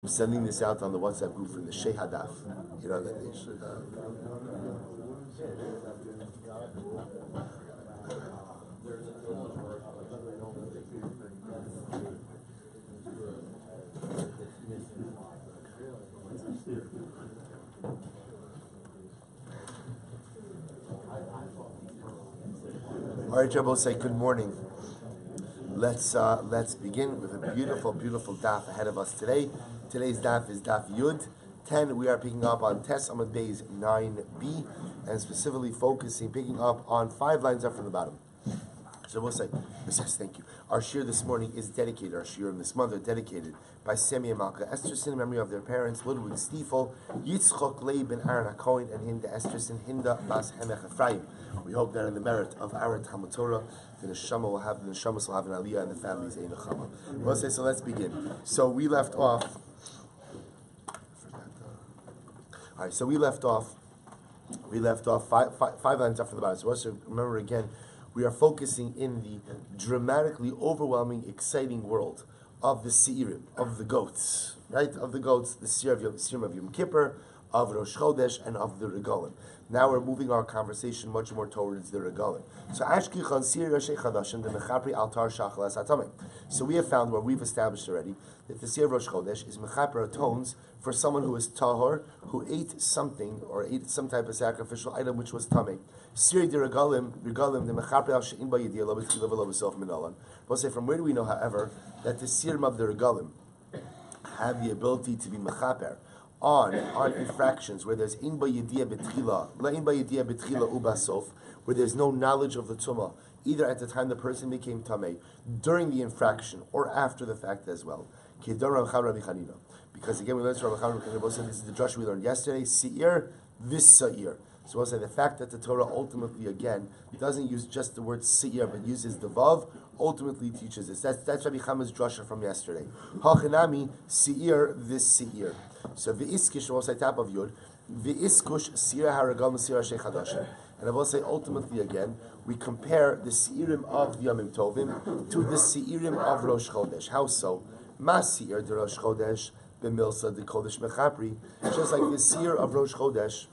I'm sending this out on the WhatsApp group from the Shei Hadaf. You know that they should. All right, Rabbi, say good morning. Let's begin with a beautiful daf ahead of us today. Today's daf is daf Yud 10. We are picking up on Tes Amud Beis 9b, and specifically picking up on 5 lines up from the bottom. So we'll say, yes, thank you. Our shir this morning is dedicated, our shir this month are dedicated by Semi and Malka Esterson in memory of their parents, Ludwig Stiefel, Yitzchok Leib ben Aaron HaKohen, and Hinda Esterson, Hinda Bas Hemech Ephraim. We hope that in the merit of our Talmud Torah, the Neshama will have an Aliyah and the family's Ein Nechama. We'll say, so let's begin. So we left off. All right, so we left off five lines after the bottom. So also remember again, we are focusing in the dramatically overwhelming, exciting world of the Seirim, of the goats, right? Of the goats, the Seirim of Yom Kippur, of Rosh Chodesh, and of the Regalim. Now we're moving our conversation much more towards the Regalim. So Ashkichan Sir Rosh Chodeshim, the Mechapri Altar Shachal Es Hatamim. So we have found, where we've established already, that the Sir Rosh Chodesh is Mechaper atones for someone who is tahor, who ate something or ate some type of sacrificial item which was tamei. Siri de regalim, the mechaper al she'in ba yediyah lo b'tchila v'lo b'sof minalan. We'll say, from where do we know, however, that the sirim of the regalim have the ability to be mechaper on infractions where there's in ba yediyah b'tchila, la in ba yediyah b'tchila ubasof, where there's no knowledge of the tumah, either at the time the person became tamei, during the infraction, or after the fact as well. Because again, we learned from Rabbi Chanina, this is the drush we learned yesterday, Seir, this Seir. So we'll say the fact that the Torah ultimately, again, doesn't use just the word Seir, but uses the Vav, ultimately teaches this. That's Rabbi Chama's drasha from yesterday. Hachinami, Seir, this Seir. So V'iskish, we'll say top of Yud, V'iskush, Seir HaRagal, Seir HaShei Chadashim. And I will say, ultimately, again, we compare the Seirim of Yomim Tovim to the Seirim of Rosh Chodesh. How so? Mas Seir de Rosh Chodesh, B'milsa de Kodesh Mechapri, just like the seer of Rosh Chodesh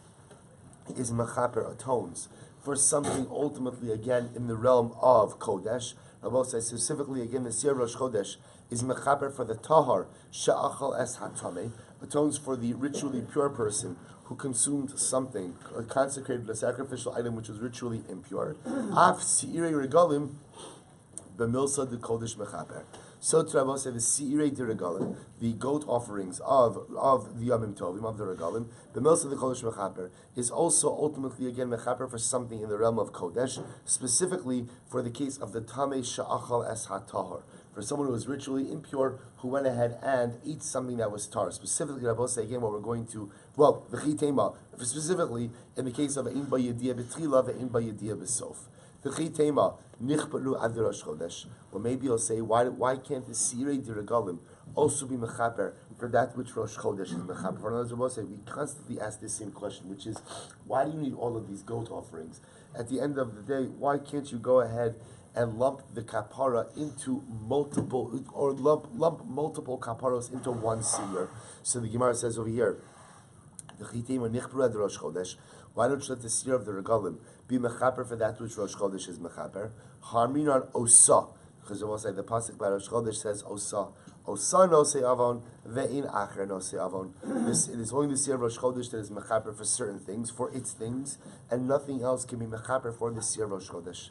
is Mechaper, atones for something ultimately, again, in the realm of Kodesh. I will say specifically, again, the seer of Rosh Chodesh is Mechaper for the Tahar, Sha'achal Es Hatame, atones for the ritually pure person who consumed something, consecrated a sacrificial item which was ritually impure. Af Seirei Regalim, B'milsa de Kodesh Mechaper. So to Rabbi say the Seirei de Regalim, the goat offerings of the Yomim Tovim, of the Regalim, the Milsa of the Kodesh Mechaper, is also ultimately again Mechaper for something in the realm of Kodesh, specifically for the case of the Tamei Sha'achal Es HaTahor, for someone who was ritually impure, who went ahead and ate something that was tar. Specifically, Rabbi say again what we're going to, V'chitema, specifically in the case of Ein Ba Yediyah B'Tchila, Ve'Ein Ba Yediyah B'Sof. Or maybe you'll say, why can't the Sirei de Regalim also be mechaper for that which Rosh Chodesh is mechaper? For another, we'll say, we constantly ask the same question, which is, why do you need all of these goat offerings? At the end of the day, why can't you go ahead and lump the kapara into multiple, or lump multiple kaparos into one seer? So the Gemara says over here, why don't you let the seer of the regalim be mechaper for that which Rosh Chodesh is mechaper? Harmin on osa, because we'll say the pasuk by Rosh Chodesh says osa. Osa no se avon, ve'in acher no se avon. It is only the seer of Rosh Chodesh that is mechaper for certain things, for its things, and nothing else can be mechaper for the seer of Rosh Chodesh.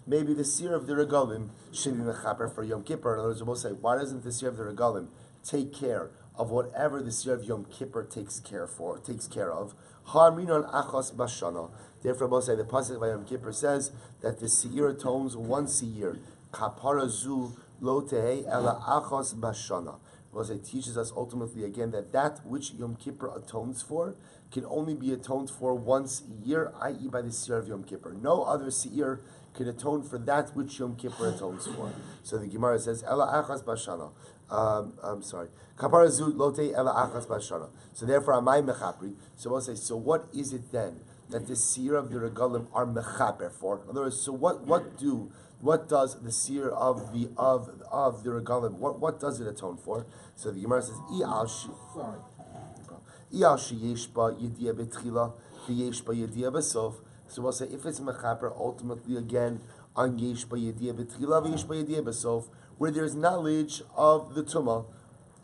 Maybe the seer of the regalim should be mechaper for Yom Kippur. In other words, we'll say, why doesn't the seer of the regalim take care of whatever the seer of Yom Kippur takes care of? Harminon achos bashana. Therefore, we'll say the pasuk of Yom Kippur says that the seer atones once a year. Kapara zu lo tehei ela achos bashana. We'll say teaches us ultimately again that which Yom Kippur atones for can only be atoned for once a year, i.e. by the seer of Yom Kippur. No other seer can atone for that which Yom Kippur atones for. So the Gemara says, Ela achas bashana. I'm sorry. Kapara zut lote ela achas bashana. So therefore, amai mechapri. So we'll say, so what is it then that the seer of the regalim are mechaper for? In other words, so what do What does the seer of the regalim? What does it atone for? So the Gemara says, "Iyal sheyesh ba yediyah betchila, v'yesh ba yediyah besof." So we'll say if it's mechaper, ultimately again on yesh ba yediyah betchila, v'yesh ba yediyah besof, where there's knowledge of the tumah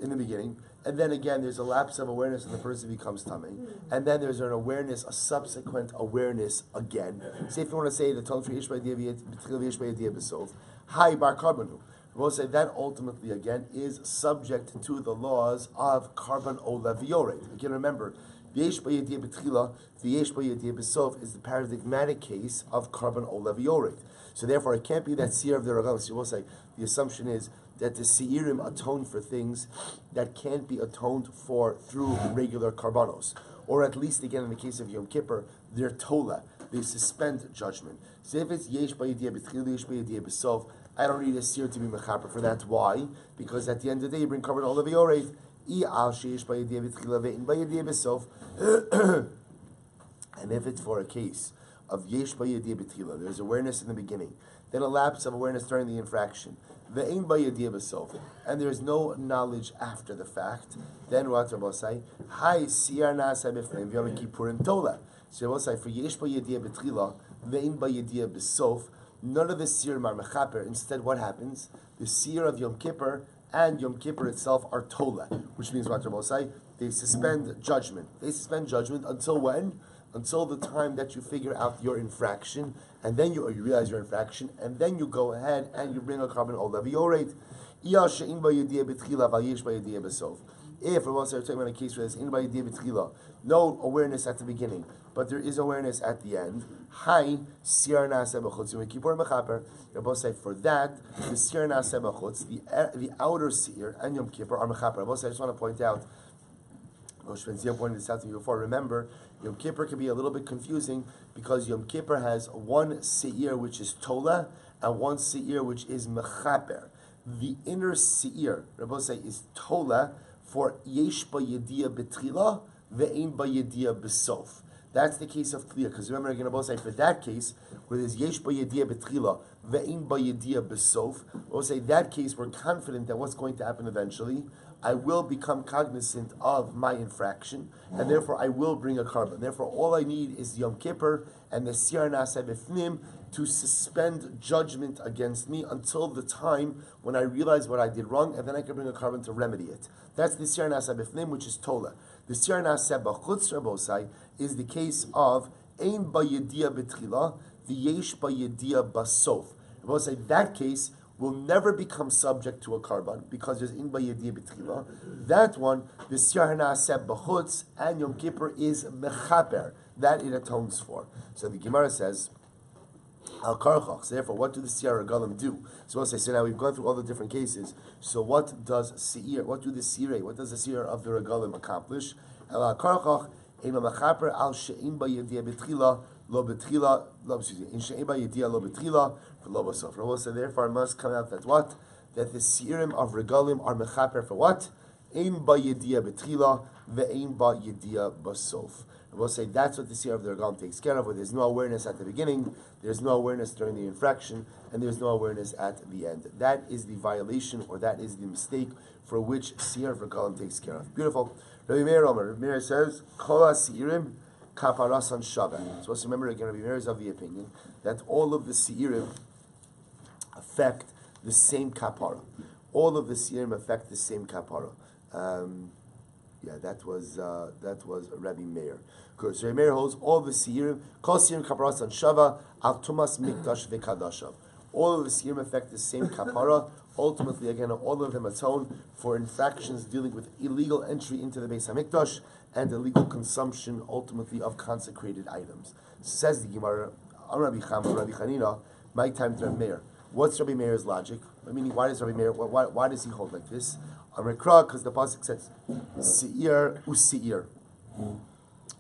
in the beginning, and then again there's a lapse of awareness and the person becomes tummy, and then there's an awareness, a subsequent awareness again. Say if you want to say the tongue for yesh ba yediyah betchila, v'yesh ba yediyah besof, hi bar karbanu. We'll say that ultimately again is subject to the laws of carbon olevioret. Again, remember, v'yesh ba yediyah betchila, v'yesh ba yediyah besof is the paradigmatic case of carbon olevioret. So therefore, it can't be that seer of the regalim. So we'll say the assumption is that the seirim atone for things that can't be atoned for through regular karbanos, or at least again in the case of Yom Kippur, they're tola. They suspend judgment. So if it's yesh ba yediyah betchila, yesh ba yediyah besof, I don't need a seer to be mechaper for that. Why? Because at the end of the day, you bring carbon olevioret. And if it's for a case of yesh ba yediyah betchila, there's awareness in the beginning, then a lapse of awareness during the infraction, ve'ein ba yediyah besof, and there's no knowledge after the fact, then what Rabbi say? Hi siyar na'aseh b'fnei v'yom kippurim tola. So Rabbi say for yesh ba yediyah betchila, ve'ein ba yediyah besof, none of the seer are mechaper. Instead, what happens? The seer of Yom Kippur and Yom Kippur itself are tola, which means what Rabbi say? They suspend judgment. They suspend judgment until when? Until the time that you figure out your infraction, and then you realize your infraction, and then you go ahead and you bring a carbon olevioret. If we're talking about a case where there's anybody betchila, no awareness at the beginning, but there is awareness at the end. Hi, siyar na'aseh b'chutz. Yom Kippur mechaper. Rabbi say for that the siyar na'aseh b'chutz, the outer seer and Yom Kippur are mechaper. Rabbi say I just want to point out. Rosh Benzia pointed this out to you before. Remember, Yom Kippur can be a little bit confusing because Yom Kippur has one seir which is tola and one seir which is mechaper. The inner seir, Rabbi say, is tola for yesh ba yediyah betchila ve'ein ba yediyah besof. That's the case of Tliya, because remember, again, Rabbi say for that case where there's yesh ba yediyah betchila ve'ein ba yediyah besof, Rabbi say that case we're confident that what's going to happen eventually, I will become cognizant of my infraction, and therefore I will bring a carbon. Therefore, all I need is Yom Kippur and the siyar na'aseh b'fnim to suspend judgment against me until the time when I realize what I did wrong, and then I can bring a carbon to remedy it. That's the siyar na'aseh b'fnim, which is tola. The siyar na'aseh b'chutz rabosai is the case of ein ba yediyah betchila, v'yesh ba yediyah basof. Rabosai, that case will never become subject to a carbon because there's in ba yediyah betchila. That one, the siyar na'aseh b'chutz and Yom Kippur is mechaper. That it atones for. So the Gemara says, Al karchach. So therefore, what do the seir regalim do? So we'll say, so now we've gone through all the different cases. So what does seir? What do the seir? What does the seir of the regalim accomplish? Al karchach eno mechaper al she'im ba yediyah betchila lo betchila lo in she'im ba yediyah lo betchila lo basof. We'll say therefore it must come out that what? That the seirim of regalim are mechaper for what? Ein ba yediyah betchila ve'ein ba yediyah basof. We'll say that's what the seer of the regalim takes care of, where there's no awareness at the beginning, there's no awareness during the infraction, and there's no awareness at the end. That is the violation, or that is the mistake for which seer of regalim takes care of. Beautiful. Rabbi Meir Omer. Rabbi Meir says, Kol ha-seirim kaparasan shaveh. So let's remember again, Rabbi Meir is of the opinion that all of the seirim affect the same kapara. All of the seirim affect the same kapara. That was Rabbi Meir. Good. So Rabbi Meir holds all the seirim, kol seirim kaparasan shava al tumas mikdash v'kadashav. All of the seirim affect the same kapara. Ultimately, again, all of them atone for infractions dealing with illegal entry into the Beis Hamikdash and illegal consumption, ultimately, of consecrated items. Says the Gemara, Rabbi Chanina, my time to Rabbi Meir. What's Rabbi Meir's logic? Meaning, why does Rabbi Meir? Why does he hold like this? Amrikra, because the pasuk says, "Seir useir,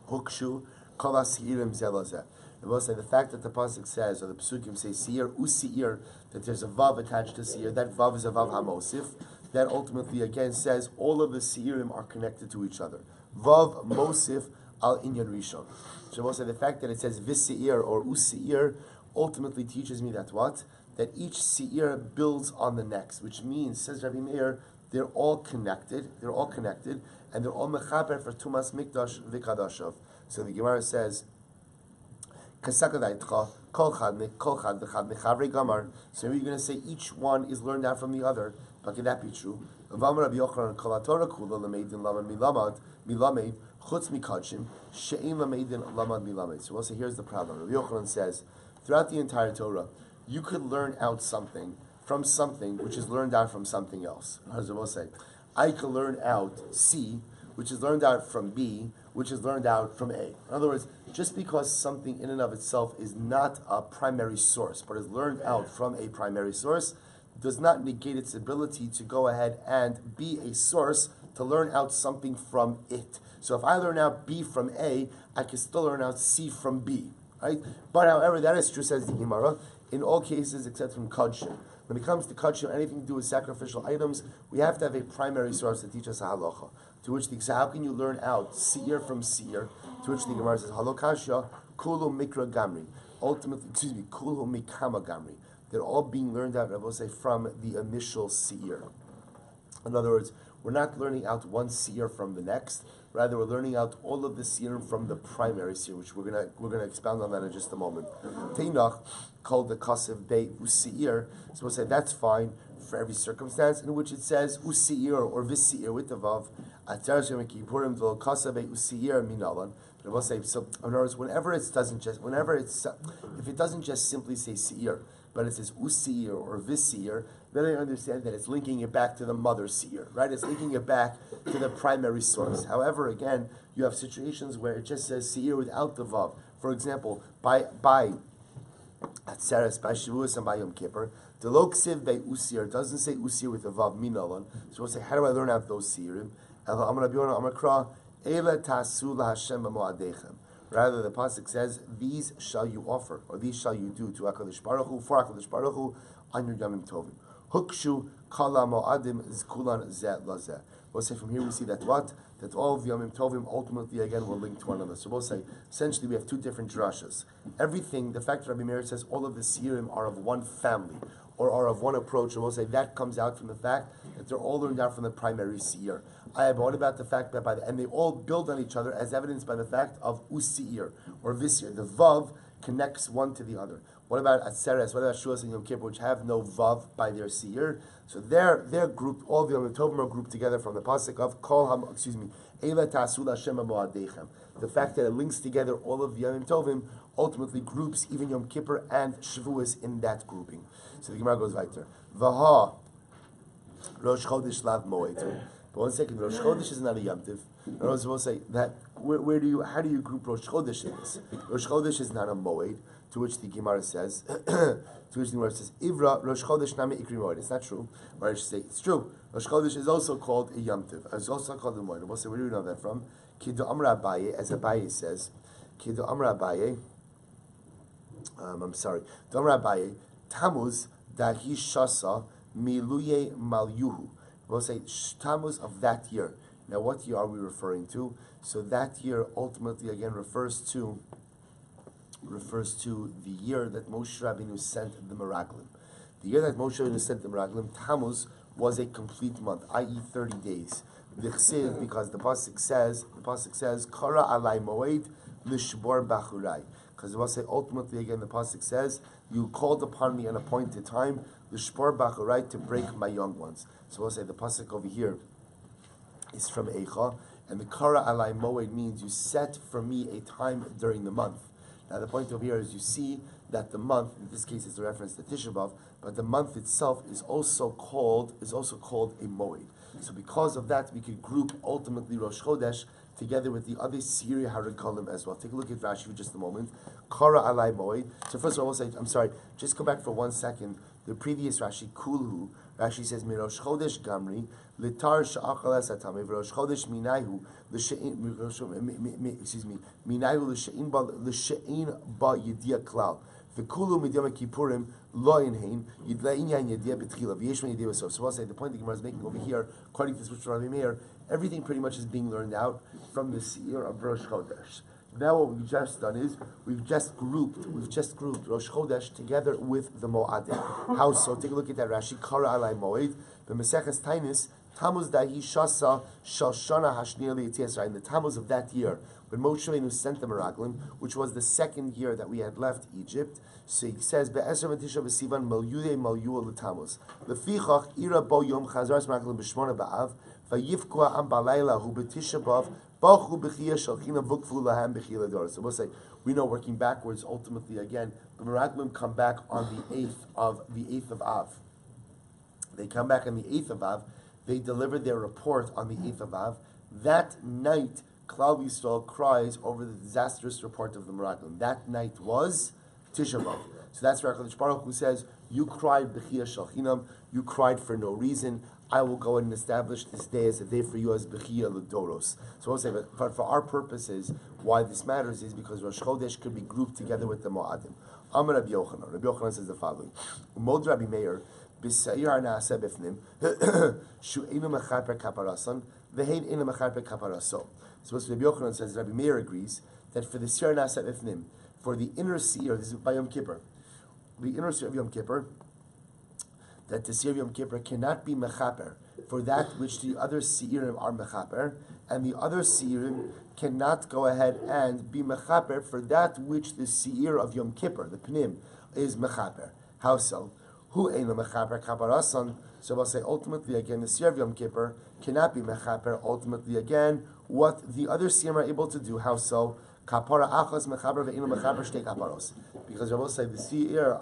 hukshu kol seirim zelazeh." The fact that the pasuk says, or the psukim say, "Seir useir," that there's a vav attached to seir. That vav is a vav hamosif. That ultimately again says all of the seirim are connected to each other. Vav mosif al inyan rishon. So the fact that it says viseir or useir ultimately teaches me that what? that each seir builds on the next, which means, says Rabbi Meir, they're all connected. They're all connected, and they're all mechaber for tumas mikdash v'kadashav. So the Gemara says, so you're going to say each one is learned out from the other. But can that be true? So we'll say here's the problem. Rabbi Yochanan says, throughout the entire Torah, you could learn out something from something which is learned out from something else. How does it say? I could learn out C, which is learned out from B, which is learned out from A. In other words, just because something in and of itself is not a primary source, but is learned out from a primary source, does not negate its ability to go ahead and be a source to learn out something from it. So if I learn out B from A, I can still learn out C from B, right? But however, that is true, says the Gemara, in all cases except from Kadshin. When it comes to Kadshin, anything to do with sacrificial items, we have to have a primary source to teach us a halacha. To which the how can you learn out seir from seir? To which the Gemara says halokashya kulu mikra gamri. Ultimately, kulu mikama gamri. They're all being learned out, I will say, from the initial seir. In other words, we're not learning out one seir from the next. Rather, we're learning out all of the seir from the primary seir, which we're gonna expound on that in just a moment. Teinach called the kasev bei useir. So we'll say that's fine for every circumstance in which it says useir or visseir with the vav. But we'll say so. In other words, if it doesn't just simply say seir, but it says useir or visseir, then I understand that it's linking it back to the mother seir, right? It's linking it back to the primary source. However, again, you have situations where it just says seir without the vav. For example, by Atzeres, by Shevuos, and by Yom Kippur, the lo ksiv by usir doesn't say usir with a vav minalan. So we'll say, how do I learn out those seirim? Rather, the pasuk says, "These shall you offer, or these shall you do to Hakadosh Baruch Hu, for Hakadosh Baruch Hu, on your Yamim Tovim." Hukshu kala moadim zkulan zeh lazeh. We'll say from here we see that what? That all of the Yamim Tovim ultimately again will link to one another. So we'll say essentially we have two different drashas. Everything, the fact that Rabbi Meir says all of the seirim are of one family or are of one approach, and we'll say that comes out from the fact that they're all learned out from the primary seir. But what about the fact that and they all build on each other as evidenced by the fact of useir or visir. The vav connects one to the other. What about Atzeres? What about Shevuos and Yom Kippur, which have no vav by their seir? So they're grouped. All the Yom Tovim are grouped together from the pasuk of Kol Ham. Eila Tasul Hashem Moadechem. The fact that it links together all of the Yom Tovim ultimately groups even Yom Kippur and Shevuos in that grouping. So the Gemara goes weiter. Vaha Rosh Chodesh Lav Moed. But one second, Rosh Chodesh is not a Yom Tiv. I was supposed to say that how do you group Rosh Chodesh in this? Rosh Chodesh is not a Moed. To which the Gemara says, Ivra Rosh Chodesh Nami Ikri Moed. It's not true. Or I should say, it's true. Rosh Chodesh is also called a Yom Tiv. It's also called a Moed. We'll say, where do we know that from? Kido Amra Abaye, as Abaye says, Kido Amra Abaye, I'm sorry, Amra Abaye, Tammuz Dahi Shasa Miluye Malyuhu. We'll say, Tammuz of that year. Now, what year are we referring to? So that year ultimately again refers to the year that Moshe Rabbeinu sent the Meraglim. The year that Moshe Rabbeinu sent the Meraglim, Tammuz was a complete month, i.e. 30 days. V'chsiv, because the pasuk says, Kara alai moed lishbor bachurai. Because it will say ultimately again, the pasuk says, you called upon me an appointed time, lishbor bachurai, to break my young ones. So we'll say the pasuk over here is from Eicha, and the Kara alai moed means you set for me a time during the month. Now the point over here is you see that the month, in this case it's a reference to Tisha B'Av, but the month itself is also called a moed. So because of that, we could group ultimately Rosh Chodesh together with the other Siri Harakalim as well. Take a look at Rashi for just a moment. Kara alai moed. So first of all, we'll say, I'm sorry, just go back for 1 second. The previous Rashi, Kulhu, Rashi says, Mirosh Chodesh Gamri, Litar Sha'achal Esatame, Rosh Chodesh Minaihu, Minaihu L'She'in Ba Yediyah Klal. V'kulu Midyam Kippurim Lo Inhain Yidla'in Yan Yediyah B'tchila V'yeshman Yediyah B'sof. So I'll say the point the Gemara is making over here, according to the switch of Rabbi Meir, everything pretty much is being learned out from the seir of Rosh Chodesh. Now what we've just done is we've just grouped Rosh Chodesh together with the Mo'adim. How so? Take a look at that Rashi. Kara alai Moed, the Maseches Tainis, Tammuz dahi shasa shashana hashniya le'Yisrael. In the Tammuz of that year, when Moshe Rabbeinu sent the Meraglim, which was the second year that we had left Egypt, so he says, Be'esra v'tisha v'sivan malyude malyua l'Tammuz. Lefichach ira bo yom chazaras Meraglim b'shmona ba'av, v'yivkua am balayla hu b'tisha b'av, b'chu b'chiyah shalchina v'ukfu lahem b'chiyah l'dor. So we'll say, we know working backwards, ultimately again, the Meraglim come back on the 8th of Av. They come back on the 8th of Av. They delivered their report on the 8th of Av. That night, Klal Yisrael cries over the disastrous report of the Meraglim. That night was Tisha B'Av. So that's where HaKadosh Baruch Hu says, you cried B'chiyah Shalchinam, you cried for no reason. I will go and establish this day as a day for you as B'chiyah L'Doros. So we'll say, but for our purposes, why this matters is because Rosh Chodesh could be grouped together with the Mo'adim. Amar Rabbi Yochanan. Rabbi Yochanan says the following. Umod Rabbi Meir, B'Sa'ir Na'aseh B'fnim, Shu'enu Mechaper Kaparasan, V'hein Enu Mechaper Kaparaso. So Rabbi Yochanan says, Rabbi Meir agrees that for the Sa'ir Na'aseh B'fnim, for the inner Sa'ir, this is by Yom Kippur, the inner Sa'ir of Yom Kippur, that the Sa'ir of Yom Kippur cannot be Mechaper for that which the other Sa'irim are Mechaper, and the other Sa'irim cannot go ahead and be Mechaper for that which the Sa'ir of Yom Kippur, the Pnim, is Mechaper. How so? Who ain't a Mechaper Kaparasan? So we'll say ultimately again, the Sa'ir of Yom Kippur cannot be Mechaper. Ultimately again, what the other Sa'irim are able to do, how so? Kapara achas mechaber ve'inu mechaber shtei kaparos. Because Rabbi said the Sa'ir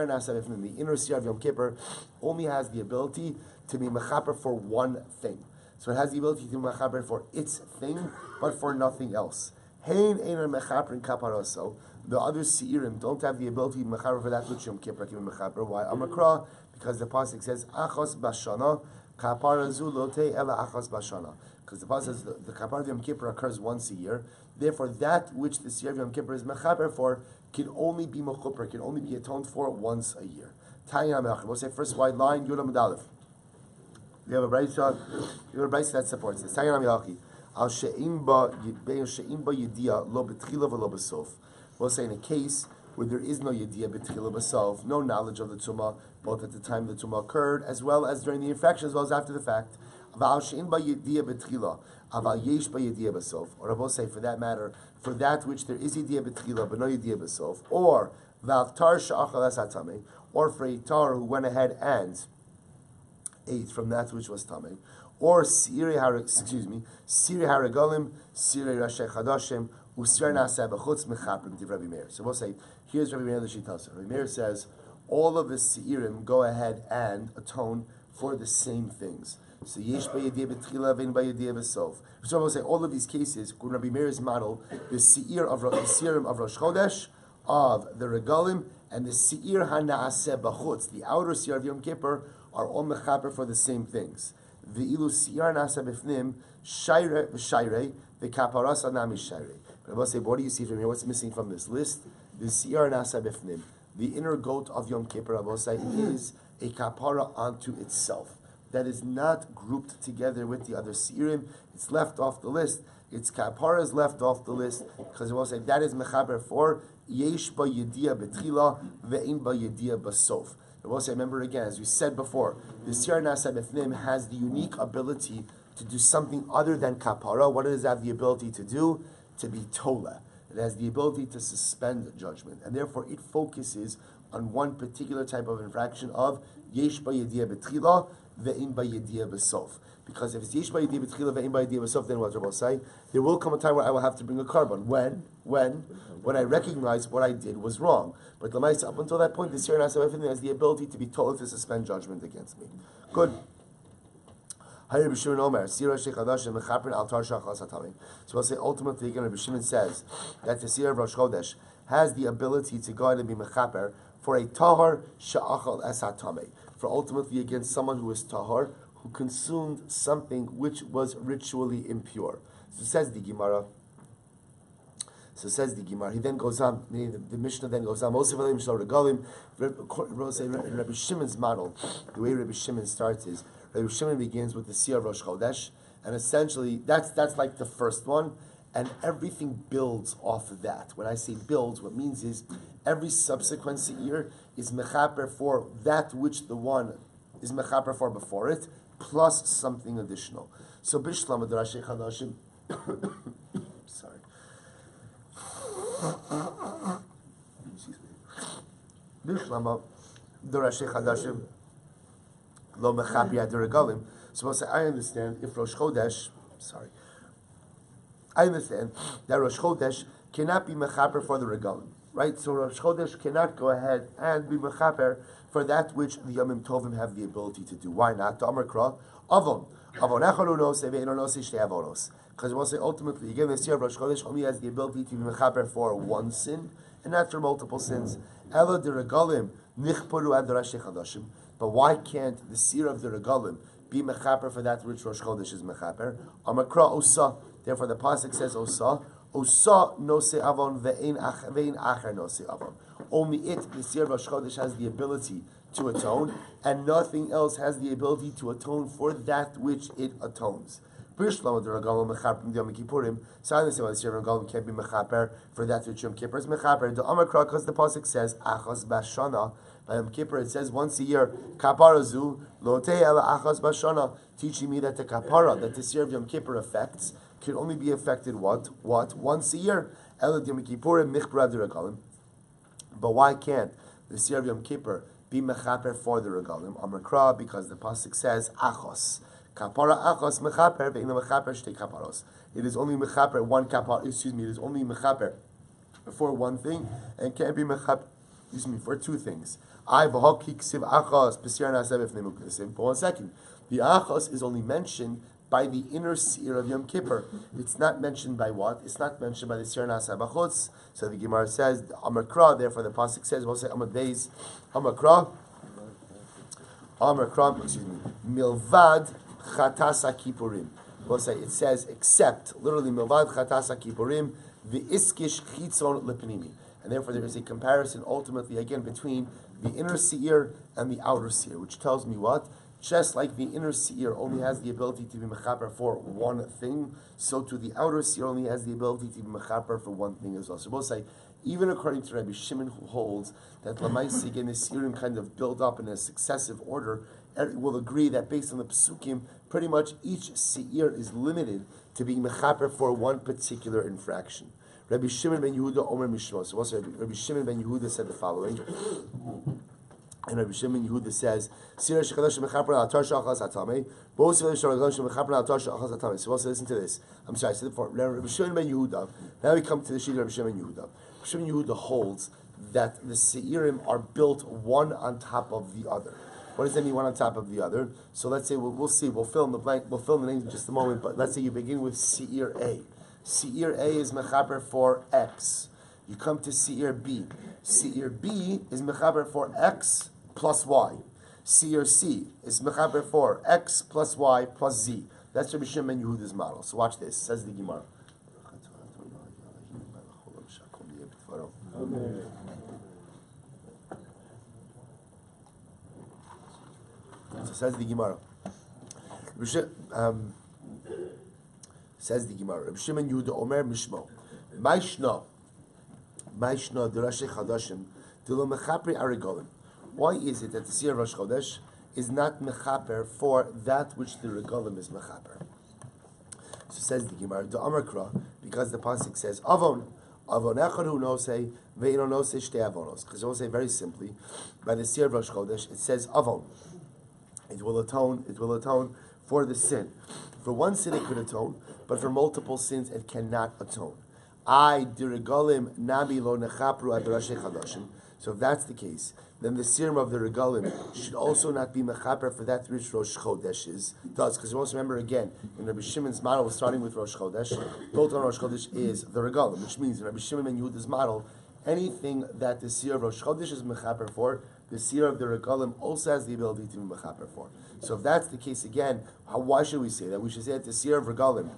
Na'aseh B'fnim, the inner Sa'ir of Yom Kippur, only has the ability to be mechaber for one thing. So it has the ability to be mechaber for its thing, but for nothing else. Hein einer mechaber in kaparoso. The other Sa'irim don't have the ability to be mechaber for that which Yom Kippur can be mechaber. Why? Amakra, because the pasuk says achos bashana kapara zu lote ela achos bashana. Because the pasuk says the kapara of Yom Kippur occurs once a year. Therefore, that which the Sa'ir of Yom Kippur is mechaber for can only be mechuper, can only be atoned for once a year. We'll say first wide line Yud Amud. We have a brayso that supports this. Tayyam Yachi al she'im ba yediya lo betchila v'lo b'sof. We'll say in a case where there is no yediya betchila b'sof, no knowledge of the tumah, both at the time the tumah occurred, as well as during the infection, as well as after the fact. Or I will say, for that matter, for that which there is yediyah betchila but no yediyah b'sof, or v'avtar she'achal es hatamei, or for a tar who went ahead and ate from that which was tamei, or siri haragalim, siri rashi chadashim, usir na'aseh b'chutz mechaprim div Rabbi Meir. So we'll say, here's Rabbi Meir the Shitasa. Rabbi Meir says, all of the seirim go ahead and atone for the same things. So yesh b'yediyah b'tchila v'ein b'yediyah b'sof. So I will say all of these cases, Rabbi Meir's model, the seirim of Rosh Chodesh, of the regalim, and the seir hana'aseh b'chutz, the outer seir of Yom Kippur, are all mechaper for the same things. V'ilu seir na'aseh b'fnim shayre v'shayre v'kaparas anami shayre. But I will say, what do you see from here? What's missing from this list? The seir na'aseh b'fnim, the inner goat of Yom Kippur, I will say, is a kapara unto itself. That is not grouped together with the other Seirim. It's left off the list. Its kapara is left off the list because it will say that is mechaber for yesh ba yediyah betchila ve'in ba yediyah basof. It will say, remember again, as we said before, the Seir Na'aseh B'fnim has the unique ability to do something other than kapara. What does it have the ability to do? To be tola. It has the ability to suspend judgment, and therefore it focuses on one particular type of infraction of yesh ba yediyah betchila ve'in ba yediyah b'sof. Because if it's yesh ba yediyah b'tchila ve'in ba yediyah b'sof, then what Rabbi will say? There will come a time where I will have to bring a carbon. When I recognize what I did was wrong. But l'maisa, up until that point, the Seir Na'aseh B'fnim has the ability to be told to suspend judgment against me. Good. So we'll say ultimately again, Rabbi Shimon says that the Seir of Rosh Chodesh has the ability to go ahead and be mechaper for a tahar she'achal es hatamei, for ultimately again someone who is tahar, who consumed something which was ritually impure. So says the Gemara. He then goes on, the Mishnah then goes on, most of them show regalim. Rabbi Shimon's model, the way Rabbi Shimon starts is, Rabbi Shimon begins with the Seir of Rosh Chodesh, and essentially that's like the first one, and everything builds off of that. When I say builds, what it means is every subsequent seir is mechaper for that which the one is mechaper for before it, plus something additional. So Bishlam Rashi Chadashim. Sorry. Excuse me. Bishlam Rashi Chadashim Lo Mechaper Yad Regalim. So I'll say, I understand if Rosh Chodesh. Sorry. I understand that Rosh Chodesh cannot be mechaper for the regalim, right? So Rosh Chodesh cannot go ahead and be mechaper for that which the Yomim Tovim have the ability to do. Why not? Ta'amar Kra, Avon. Avon Echalunos, Eveinonos, Ishtei Avonos. Because we'll say ultimately, again, this year Rosh Chodesh only has the ability to be mechaper for one sin, and not for multiple sins. Elo de regalim, nichporu ad Rashi Chadashim. But why can't the seer of the regalim be mechaper for that which Rosh Chodesh is mechaper? Amakra Osa. Therefore, the pasuk says Osa. Osa nose avon ve'ein acher nose avon. Only it, the seer of Rosh Chodesh, has the ability to atone, and nothing else has the ability to atone for that which it atones. Silence why the seer of regalim can't be mechaper for that which Yom Kippur is mechaper. The Amakra, because the pasuk says Achas Bashana. By Yom Kippur, it says once a year, Kaparazu, Lotei Ela Achas Bashana, teaching me that the Kapara, that the seer of Yom Kippur affects, can only be affected what? Once a year. Ela Yom Kippurim Michbra Regalim. But why can't the seer of Yom Kippur be mechaper for the regalim? Amakra, because the pasuk says Achos. Kapara Achos mechaper, ve'ina mechaper shtei kaparos. It is only mechaper one kapara. It is only mechaper for one thing, and can't be mechaper. For two things. For 1 second, the achos is only mentioned by the inner seer of Yom Kippur. It's not mentioned by what? It's not mentioned by the seer nasa b'chutz. So the Gemara says Amakra. Therefore, the pasuk says we'll say Amad Beis Amakra. Excuse me. Milvad chatasa kippurim. We'll say it says except literally milvad chatasa kippurim the iskish chitzon lepnimi. And therefore, there is a comparison ultimately again between the inner seir and the outer seir, which tells me what? Just like the inner seir only has the ability to be mechaper for one thing, so too the outer seir only has the ability to be mechaper for one thing as well. So we'll say, even according to Rabbi Shimon, who holds that Lamaisi, again, the serim kind of build up in a successive order, will agree that based on the psukim, pretty much each seir is limited to being mechaper for one particular infraction. Rabbi Shimon ben Yehuda Omer Mishmo. So also Rabbi Shimon ben Yehuda said the following. And Rabbi Shimon ben Yehuda says, Sira shechadash mechaper al tar shachas atame. Both sira shechadash mechaper al tar shachas atame. So also listen to this. I'm sorry, I said it before. Rabbi Shimon ben Yehuda. Now we come to the sheet of Rabbi Shimon ben Yehuda. Rabbi Shimon ben Yehuda holds that the seirim are built one on top of the other. What does that mean, one on top of the other? So let's say, we'll see, we'll fill in the blank, we'll fill in the names in just a moment, but let's say you begin with seir A. Seir A is mechaber for X. You come to Seir B. Seir B is mechaber for X plus Y. Seir C is mechaber for X plus Y plus Z. That's Rabbi Shimon ben Yehuda's model. So watch this. Says the Gemara. So says the Gemara. Says the Gemara, Rabbi Shimon Yehuda Omer Mishmo, Maishna Derashi Chadashim, Dilo Mechapri Arigolim. Why is it that the seer of Rosh Chodesh is not mechaper for that which the regalim is mechaper? So says the Gemara, the Amakra, because the pasuk says Avon Echad no say Ve'ino no say Shtei Avonos. Because it will say very simply, by the seer of Rosh Chodesh, it says Avon. It will atone for the sin. For one sin it could atone, but for multiple sins it cannot atone. Dirigalim nabi lo nechapru ad rashi chadashim. So if that's the case, then the serum of the regalim should also not be mechaper for that which Rosh Chodesh does. Because you also remember again, in Rabbi Shimon's model, starting with Rosh Chodesh, built on Rosh Chodesh is the regalim, which means in Rabbi Shimon ben Yehuda's model, anything that the seer of Rosh Chodesh is mechaper for, the seer of the regalim also has the ability to be mechaper for. So if that's the case again, why should we say that? We should say that the seer of regalim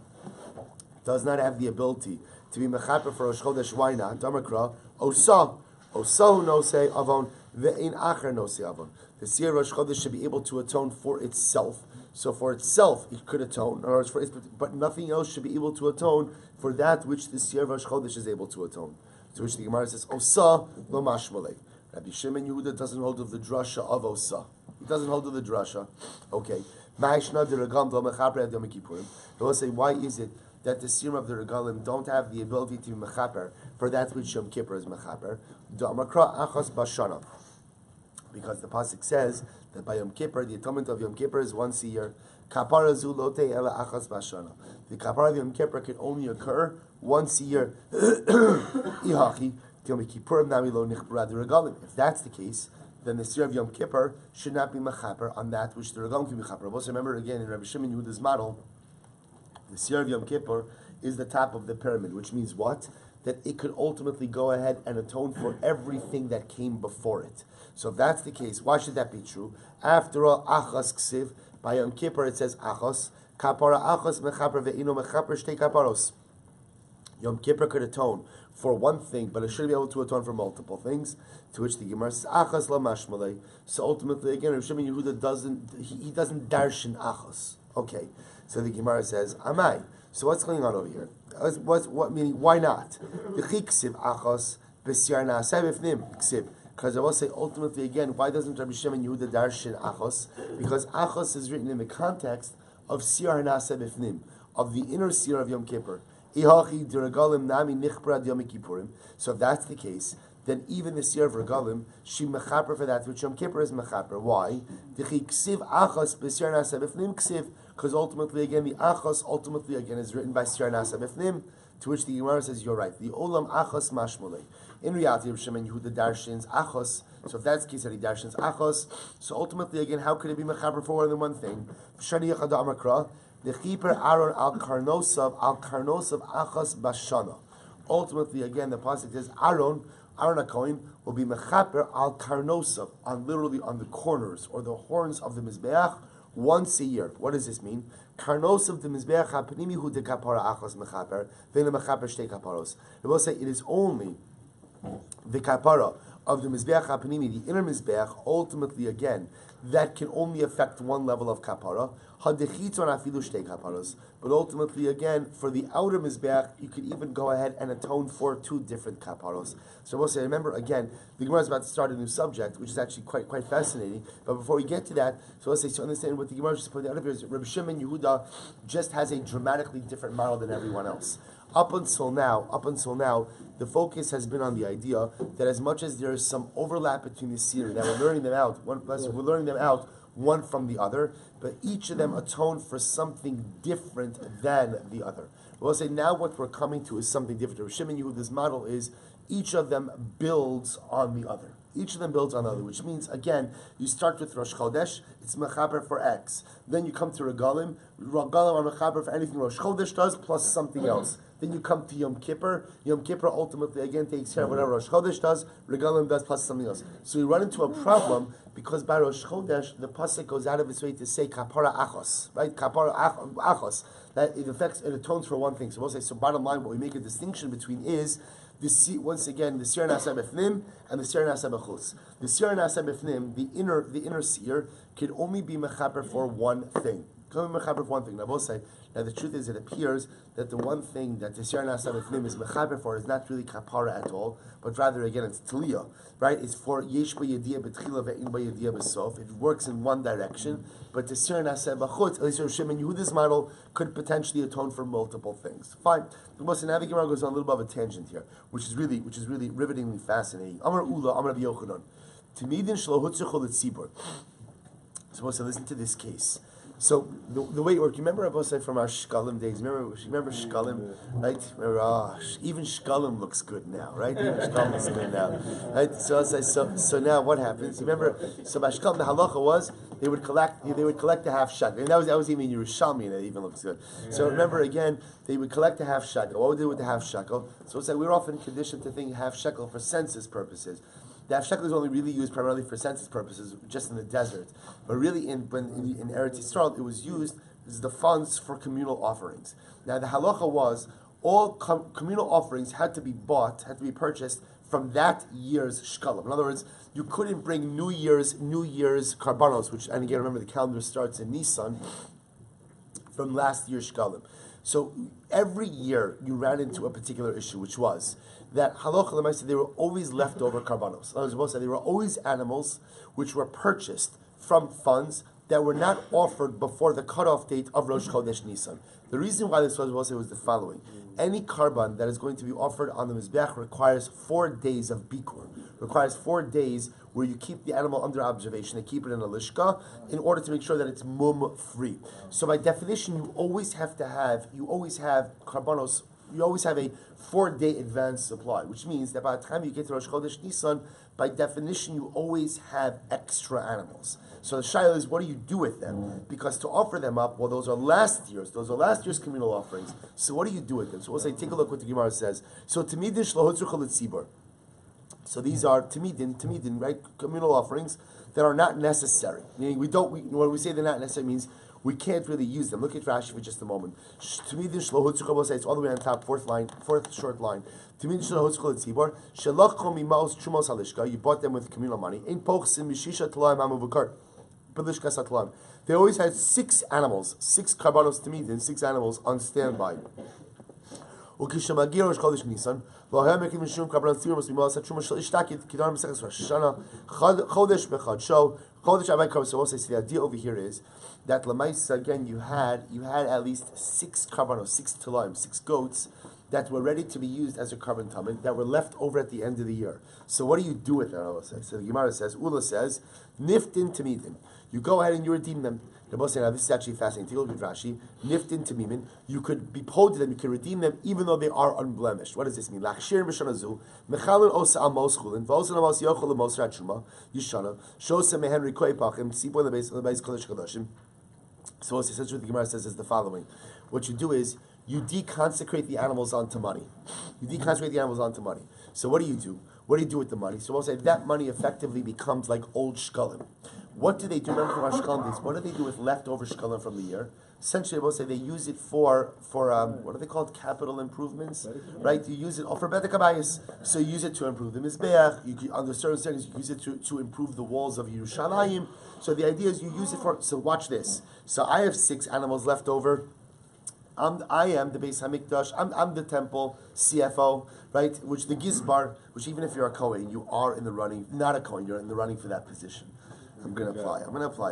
does not have the ability to be mechaper for Rosh Chodesh. Why not? Damakra Osa no say avon ve'ein acher no say avon. The seer of Rosh Chodesh should be able to atone for itself. So for itself, it could atone. In other words, but nothing else should be able to atone for that which the Siyar Rosh Chodesh is able to atone. To which the Gemara says, Osa lo mashmalei. Rabbi Shimon Yehuda doesn't hold of the drasha of Osa. He doesn't hold of the drasha. Okay. He will say, why is it that the Siyar of the Regalim don't have the ability to be mechaper for that which Yom Kippur is mechaper? Because the pasuk says that by Yom Kippur, the atonement of Yom Kippur is once a year. Kapara zu lo te ela achas bashana. The kapara of Yom Kippur can only occur once a year. Ihachi Yom Kippurim nami lo nichbara the regalim. If that's the case, then the Siyar of Yom Kippur should not be mechaper on that which the regalim can be mechaper. Also remember again in Rabbi Shimon Yehuda's model, the Siyar of Yom Kippur is the top of the pyramid, which means what? That it could ultimately go ahead and atone for everything that came before it. So if that's the case, why should that be true? After all, achas ksiv, by Yom Kippur it says achos, kapara achos mechaper ve'ino mechaper shtei kaparos. Yom Kippur could atone for one thing, but it should be able to atone for multiple things, to which the Gemara says, achas la mashmalei. So ultimately, again, Rav Shimon Yehuda doesn't darshan achos. Okay, so the Gemara says, amai. So what's going on over here? What meaning? Why not? Because I will say ultimately again, why doesn't Rabbi Shimon Yehuda darshan achos? Because achos is written in the context of siyar nasa b'fnim, of the inner siyar of Yom Kippur. So if that's the case, then even the siyar of regalim, she mechaper for that which Yom Kippur is mechaper. Why? Because ultimately again, the achos ultimately again is written by siyar nasa b'fnim. To which the Gemara says, you're right. The olam achos mashmolei. In reality, Rav Shimon Yehuda darshins achos. So if that's the case that he darshins achos, so ultimately again, how could it be mechaper for more than one thing? Shani yachad amakra. The chiper Aaron al karnosav achas bashana. Ultimately, again, the pasuk says Aaron HaKohen will be mechaper al karnosav, on literally on the corners or the horns of the mizbeach once a year. What does this mean? Karnosav the mizbeach hapnimi hu de kapara achas mechaper ve'le mechaper shtei kaparos. It will say it is only the kapara of the mizbeach hapnimi, the inner mizbeach, ultimately again, that can only affect one level of kapara. But ultimately, again, for the outer mizbeach, you could even go ahead and atone for two different kaparos. So we'll say, remember again, the Gemara is about to start a new subject, which is actually quite fascinating. But before we get to that, so let's say to understand what the Gemara just put out of here is Rabbi Shimon Yehuda just has a dramatically different model than everyone else. Up until now, the focus has been on the idea that as much as there is some overlap between the seer, that we're learning them out, one from the other, but each of them atone for something different than the other. We'll say now what we're coming to is something different. Rav Shimon Yehuda's model is each of them builds on the other. Each of them builds on the other, which means, again, you start with Rosh Chodesh, it's mechaber for X. Then you come to Regalim are mechaber for anything Rosh Chodesh does, plus something else. Then you come to Yom Kippur. Yom Kippur ultimately, again, takes care of whatever Rosh Chodesh does, Regalim does, plus something else. So we run into a problem, because by Rosh Chodesh, the pasuk goes out of its way to say kapara achos, right? Kapara achos. That it atones for one thing. So we'll say, so bottom line, what we make a distinction between is, once again, the Siyar Nasa B'fnim and the Siyar Nasa B'chutz. The Siyar Nasa B'fnim, the inner Siyar, can only be mechaper for one thing. Can only be mechaper for one thing. Now, we'll say, now the truth is, it appears that the one thing that the Siyar Nasa B'fnim is mechaper for is not really kapara at all, but rather, again, it's Taliya, right? It's for Yesh B'yediyah B'tchila Ve'in B'yediyah B'sof. It works in one direction, but the Siyar Nasa B'chutz, at least Rav Shimon Yehuda's model, could potentially atone for multiple things. Fine. So now the Gemara goes on a little bit of a tangent here, which is really rivetingly fascinating. Amar Ula, Amar Rabbi Yochanan. Timidin shlo hutzuchol Silber. So listen to this case. So the way it worked, you remember Rabbi from our Shkalim days? Remember Shkalim, right? Remember, even Shkalim looks good now, right? Even Shkalim looks good now, right? So now what happens? You remember? So by Shkalim the halacha was they would collect a half shekel, and that was even Yerushalmi, and it even looks good. So remember again, they would collect a half shekel. What would they do with the half shekel? So it's like we were often conditioned to think half shekel for census purposes. The half shekel is only really used primarily for census purposes, just in the desert. But really, in Eretz Yisrael, it was used as the funds for communal offerings. Now, the halacha was all communal offerings had to be purchased from that year's shkalim. In other words, you couldn't bring New Year's karbanos, which, and again, remember the calendar starts in Nisan, from last year's shkalim. So every year you ran into a particular issue, which was that halacha l'maaseh they were always leftover karbanos. In other words, they were always animals which were purchased from funds that were not offered before the cutoff date of Rosh Chodesh Nisan. The reason why this was the following. Any karban that is going to be offered on the Mizbeach requires 4 days of bikur. Requires 4 days where you keep the animal under observation. They keep it in a lishka in order to make sure that it's mum free. So by definition, you always have karbanos, you always have a 4-day advance supply, which means that by the time you get to Rosh Chodesh Nisan, by definition, you always have extra animals. So the shaila is, what do you do with them? Because to offer them up, well, those are last year's communal offerings. So what do you do with them? So we'll say, take a look what the Gemara says. So timidin shlohotzucha l'tzibur. So these are timidin, right? Communal offerings that are not necessary. Meaning when we say they're not necessary, means we can't really use them. Look at Rashi for just a moment. Timidin shlohotzucha, we'll say it's all the way on top, fourth short line. Timidin shlohotzucha l'tzibur, shelachkom imaos trumos halishka, you bought them with communal money. In pochsim mishisha t'layim amuvukar. They always had 6 animals, 6 karbanos timidin, 6 animals on standby. So the idea over here is that Lamaisa, again, you had at least 6 karbanos, 6 tulaim, 6 goats that were ready to be used as a carbon tamid that were left over at the end of the year. So what do you do with them? So the Gemara says, Ula says, niftin tamidin. You go ahead and you redeem them. Rabbi saying, now this is actually fascinating. Take a look at Rashi. Niftin tamimin. You could be polled to them. You can redeem them even though they are unblemished. What does this mean? Lachshir b'shanazu mechalin osa amos chulin v'osa amos yochol amos ratshuma yishana shosa mehen rikoi pachim tzibo lebeis kodesh kadoshim. So essentially what the Gemara says is the following. What you do is you deconsecrate the animals onto money. So what do you do? What do you do with the money? So we'll say that money effectively becomes like old shkalim. What do they do? Remember from our shkalim days? What do they do with leftover shkalim from the year? Essentially, we'll say they use it for what are they called? Capital improvements, right? You use it for bedek habayis. So you use it to improve the mizbeach. You under certain settings, you use it to improve the walls of Yerushalayim. So the idea is you use it for. So watch this. So I have 6 animals left over. I am the Beis Hamikdash. I'm the temple CFO, right? Which the Gizbar, which even if you're a Kohen, you are in the running. Not a Kohen, you're in the running for that position. I'm going to apply.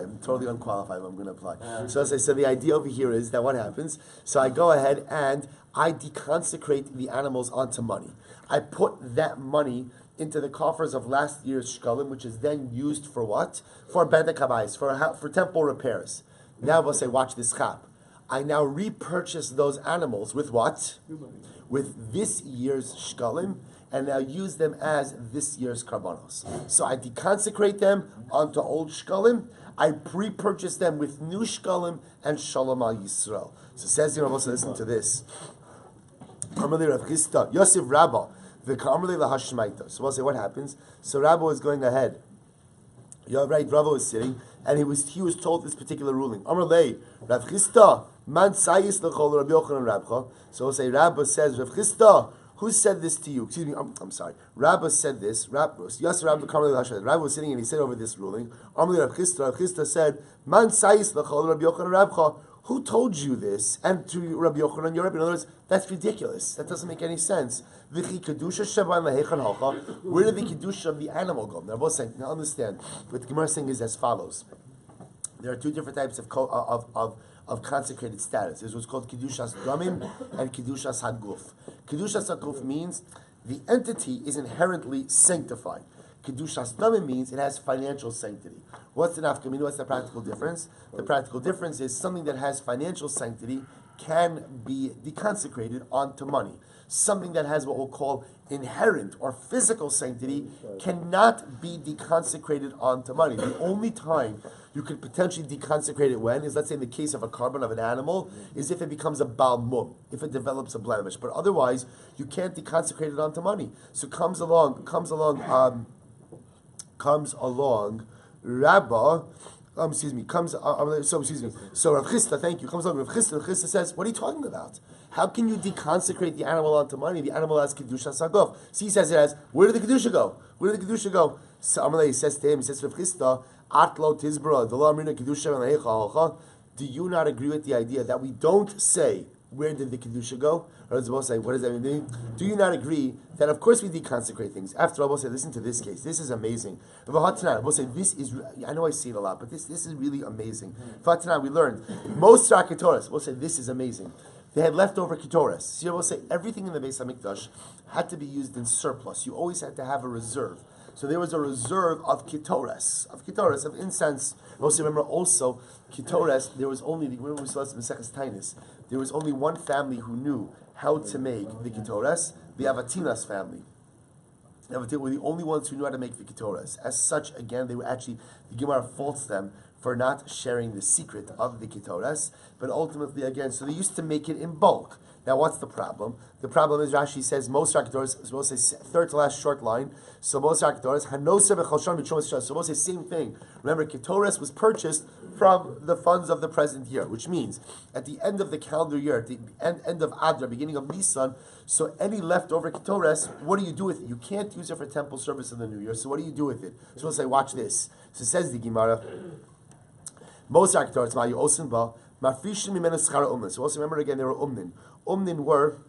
I'm totally unqualified, but I'm going to apply. So as I said, the idea over here is that what happens? So I go ahead and I deconsecrate the animals onto money. I put that money into the coffers of last year's shkalim, which is then used for what? For bedek habayis, for temple repairs. Now we'll say, watch this chap. I now repurchase those animals with what? With this year's shkalim, and now use them as this year's karbanos. So I deconsecrate them onto old shkalim. I repurchase them with new shkalim and shalom al Yisrael. So says the Rabbi, listen to this. Yosef Rabbi, the Karmeli lahashmaita. So we'll say what happens. So Rabbi was going ahead. You're right. Rabbi was sitting, and he was told this particular ruling. Amar lei Rav Chisda man sayis lechol Rabbi Yochanan Rabcha. So we'll say Rabbi says Rav Chisda. Who said this to you? Excuse me, I'm sorry. Rabbi said this. Rabbi was sitting and he said over this ruling. Rav Chisda said, Man sayis l'chol Rabbi Yochanan Rabcha. Who told you this? And to Rabbi Yochanan, your Rabbi. In other words, that's ridiculous. That doesn't make any sense. Where did the kedusha of the animal go? They're both saying. Now understand. What the Gemara is saying is as follows. There are 2 different types of consecrated status. There's what's called kedushas damim and kedushas hadguf. Kedushas hadguf means the entity is inherently sanctified. Kedushas damim means it has financial sanctity. What's the nafkamina? What's the practical difference? The practical difference is something that has financial sanctity can be deconsecrated onto money. Something that has what we'll call inherent or physical sanctity cannot be deconsecrated onto money. The only time you could potentially deconsecrate it when is, let's say in the case of a carbon of an animal, is if it becomes a bal mum, if it develops a blemish. But otherwise, you can't deconsecrate it onto money. So comes along Rabba, Comes. So Rav Chisda, thank you. Comes along. Rav Chisda says, "What are you talking about? How can you deconsecrate the animal onto money? The animal has kedusha sagov." So he says it as, "Where did the kedusha go? Where did the kedusha go?" So Amalei says to him, he says to Rav Chisda, "Atlo tizbra v'lo amrina kedusha v'leicha halacha." Do you not agree with the idea that we don't say where did the kedusha go? Or as we'll say, what does that mean? Do you not agree that of course we deconsecrate things? After all, we'll say, listen to this case. This is amazing. We'll say, this is. I know I see it a lot, but this is really amazing. We learned most our ketores. We'll say this is amazing. They had leftover ketores. So we'll say everything in the Beis Hamikdash had to be used in surplus. You always had to have a reserve. So there was a reserve of ketores, of incense. Also remember, ketores. There was only remember we saw this in Maseches Tainis. There was only one family who knew how to make the ketores, the Avatinas family. They were the only ones who knew how to make the ketores. As such, again, they were actually the Gemara faults them for not sharing the secret of the ketores. But ultimately, again, so they used to make it in bulk. Now, what's the problem? The problem is Rashi says most ketores. We'll say third to last short line. So most ketores hanoser b'cholshon b'trumas. So we'll say same thing. Remember, ketores was purchased from the funds of the present year, which means at the end of the calendar year, at the end of Adar, beginning of Nisan. So any leftover ketores, what do you do with it? You can't use it for temple service in the new year. So what do you do with it? So we'll say, watch this. So says the Gemara. Most ketores ma'yu osin ba mafrishin mimenu schara umnin. So also remember again, they were umnin. Umnin were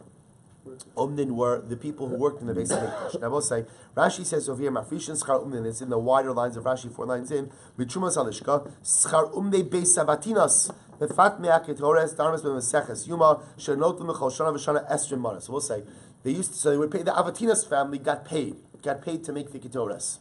the people who worked in the Beis Hamikdash. Now, I will say, Rashi says over here, Mafrishin Schar Umnin, it's in the wider lines of Rashi, 4 lines in, B'trumas Halishka, Schar Umne Beis Sabatinas, B'fat Me'akit Hores, Darmas B'meseches, Yuma, Shenotum B'chol Shana V'shana Estrin Mana. So we'll say, they would pay, the Avatinas family got paid to make the Ketores.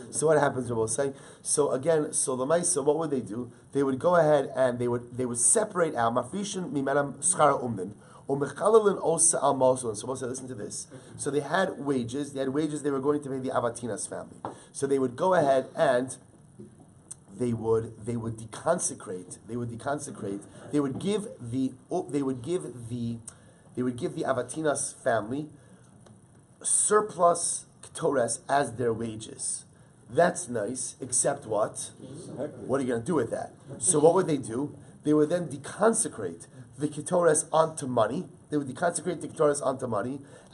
So what happens? We'll say. So again, so what would they do? They would go ahead and they would separate out mafrishin mimeram schara umnin umechalelin osa al mosul. So we'll say, listen to this. So they had wages. They were going to pay the Avatinas family. So they would go ahead and they would deconsecrate. They would give the Avatinas family surplus ketores as their wages. That's nice, except what? What are you going to do with that? So what would they do? They would then deconsecrate the ketores onto money.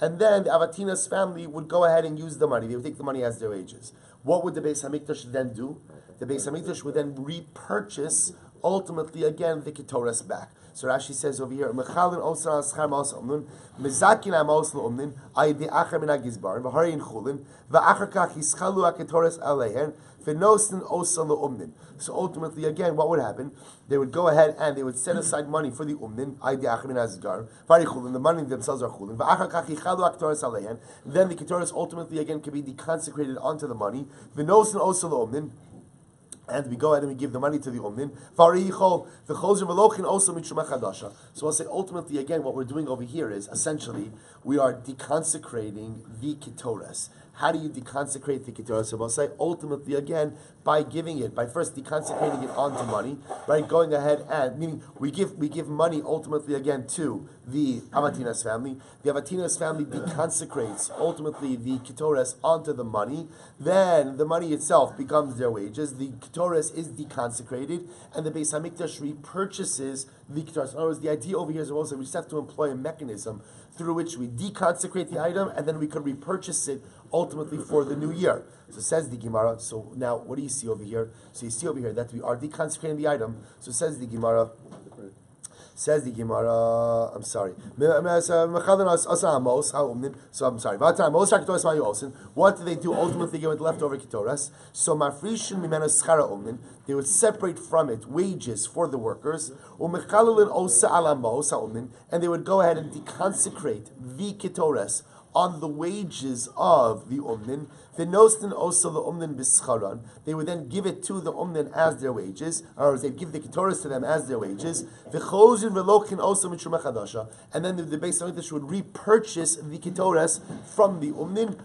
And then the Avatinas family would go ahead and use the money. They would take the money as their wages. What would the Beis Hamikdash then do? The Beis Hamikdash would then repurchase, ultimately again, the ketores back. So Rashi says over here, Mechalin osra schar ma'os umnun, mezakin ha'ma'os l'umnin, aydi achar min ha'gizbarin, v'harin chulin, v'achar kach yischalu ha'ketores alehen, v'nosin osa l'umnin. So ultimately, again, what would happen? They would go ahead and they would set aside money for the umnin, aydi achar min ha'gizbarin, v'harin chulin, the money themselves are chulin, v'achar kach yischalu ha'ketores alehen, then the ketores ultimately, again, can be deconsecrated onto the money, v'nosin osa l'umnin, and we go ahead and we give the money to the umnin. So I'll say ultimately again what we're doing over here is essentially we are deconsecrating the ketores. How do you deconsecrate the ketores? So I'll say ultimately again by first deconsecrating it onto money, right? Going ahead and meaning we give money ultimately again to the Avatinas family. The Avatinas family deconsecrates ultimately the ketores onto the money. Then the money itself becomes their wages. The ketores is deconsecrated, and the Beis Hamikdash repurchases the ketores. In other words, the idea over here is also we just have to employ a mechanism through which we deconsecrate the item, and then we can repurchase it ultimately for the new year. So says the Gemara. So now, what do you see over here? So you see over here that we are deconsecrating the item. So says the Gemara. I'm sorry. So I'm sorry. What do they do ultimately with leftover ketores? So mafrishin mimena schara umnin. They would separate from it wages for the workers. And they would go ahead and deconsecrate the ketores on the wages of the umnin. They would then give it to the umnin as their wages, or they give the ketores to them as their wages. And then the Beis Hamikdash would repurchase the ketores from the umnin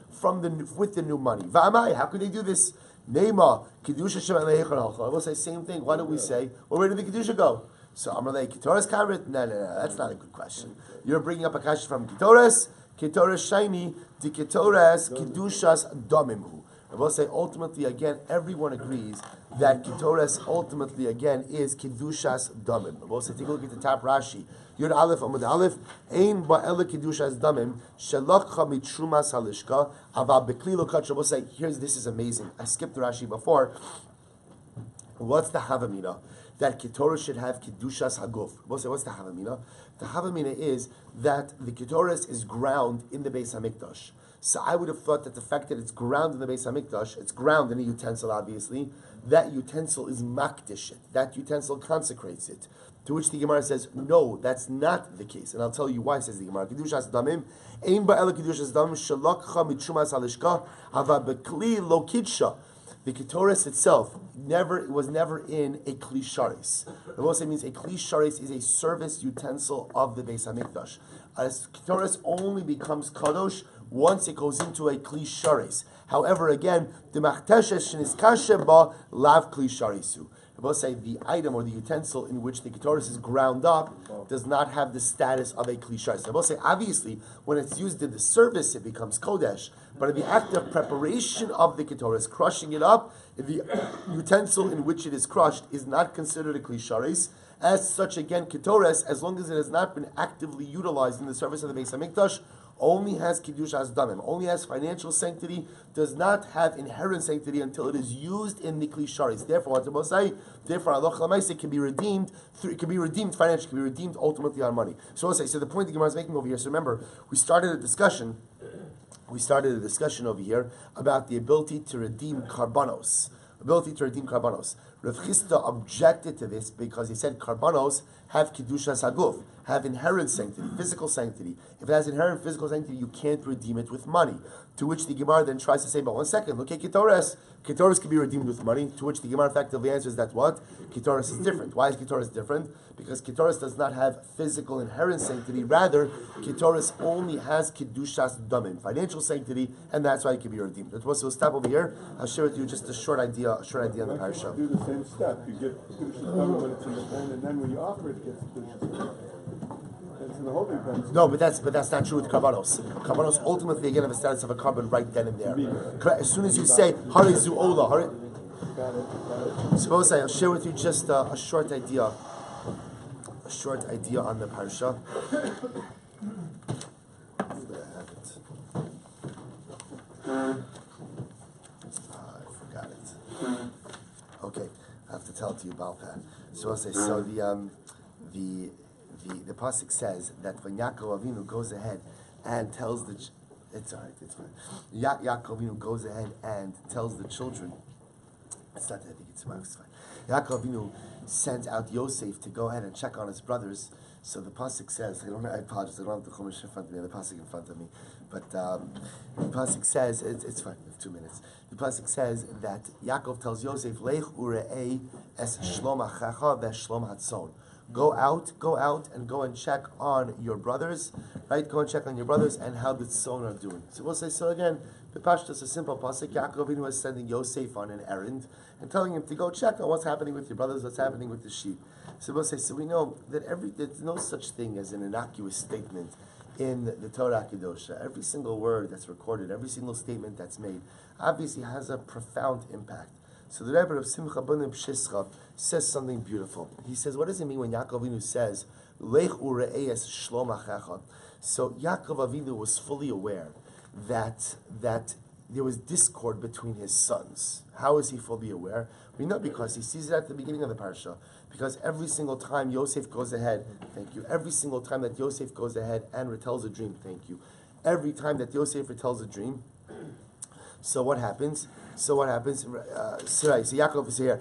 with the new money. How could they do this? Neima kedusha shema leichel. I will say same thing. Why don't we say, well, where did the kedusha go? So Amrulay ketores karet? No, that's not a good question. You're bringing up a kasha from ketores. Ketores shiny, the ketores kedushas domimhu. I will say ultimately again, everyone agrees that Ketores ultimately again is Kedushas Damim. We'll say, take a look at the top Rashi. Yud Aleph Amud Aleph, Ein Ba'ele Kedushas Damim, Shelachcha Mitrumas Halishka, Ava Bekli Lokach. We'll say, this is amazing. I skipped the Rashi before. What's the Havamina? That Ketores should have Kedushas Haguf. We'll say, what's the Havamina? The Havamina is that the Ketores is ground in the Beis HaMikdash. So I would have thought that the fact that it's ground in the Beis HaMikdash, it's ground in a utensil, obviously, that utensil is makdish it. That utensil consecrates it. To which the Gemara says, no, that's not the case. And I'll tell you why, says the Gemara. Kedushas damim, ein ba'ela kedushas damim, shalakcha mitrumas halishka, hava bekli lo kidsha. The Ketores itself was never in a kli sharis. It also means a kli sharis is a service utensil of the Beis HaMikdash. A Ketores only becomes kadosh once it goes into a kli sharis. However, again, the machteshes sheniskashe ba lav kli sharisu. I will say the item or the utensil in which the Ketores is ground up does not have the status of a kli sharis. I will say, obviously, when it's used in the service, it becomes kodesh. But in the act of preparation of the Ketores, crushing it up, the utensil in which it is crushed is not considered a kli sharis. As such, again, Ketores, as long as it has not been actively utilized in the service of the Beis HaMikdash, only has Kedushas Damim, only has financial sanctity, does not have inherent sanctity until it is used in the Kli Sharis. Therefore, what the say, therefore, Allah Lamaisa can be redeemed, it can be redeemed financially, it can be redeemed ultimately on money. So I'll say, so the point the Gemara is making over here, so remember, we started a discussion over here about the ability to redeem karbanos. Rav Chisda objected to this because he said karbanos have kedushas haguf, have inherent sanctity, physical sanctity. If it has inherent physical sanctity, you can't redeem it with money. To which the Gemara then tries to say, but 1 second, look at Ketores. Ketores can be redeemed with money. To which the Gemara effectively answers that what? Ketores is different. Why is Ketores different? Because Ketores does not have physical inherent sanctity. Rather, Ketores only has kedushas damim, financial sanctity, and that's why it can be redeemed. So we'll stop over here. I'll share with you just a short idea on the parasha. Do the same step. You get kedushas damim when it's in the pen, and then when you offer it, it gets kedushas damim. No, but that's not true with karbanos. Karbanos ultimately again have a status of a carbon right then and there. As soon as you say Hari Zu Ola, Hari. Suppose I'll share with you just a short idea on the parsha. I forgot it. Okay, I have to tell it to you about that. So I'll say the pasuk says that when Yaakov Avinu goes ahead and tells it's alright, it's fine. Yaakov Avinu goes ahead and tells the children. It's not that I think it's fine. Yaakov Avinu sends out Yosef to go ahead and check on his brothers. So the pasuk says, I apologize, I don't have the chumash in front of me, the pasuk in front of me, but the pasuk says, it's fine, we have 2 minutes. The pasuk says that Yaakov tells Yosef, Lech ure'ei es shlom achacha ve'shlom hatzon. Go out and go and check on your brothers, right? Go and check on your brothers and how the tzon are doing. So we'll say, so again, the pashtus is a simple pasuk. Yaakov Avinu was sending Yosef on an errand and telling him to go check on what's happening with your brothers, what's happening with the sheep. So we'll say, so we know that there's no such thing as an innocuous statement in the Torah Kedosha. Every single word that's recorded, every single statement that's made, obviously has a profound impact. So the Rebbe of Simcha Bunim Shischa says something beautiful. He says, what does it mean when Yaakov Avinu says, Lech ure'es shlom achecha? So Yaakov Avinu was fully aware that there was discord between his sons. How is he fully aware? We know because he sees it at the beginning of the parsha. Because every single time Yosef goes ahead, thank you. Every single time that Yosef goes ahead and retells a dream, thank you. Every time that Yosef retells a dream, so what happens? So Yaakov is here.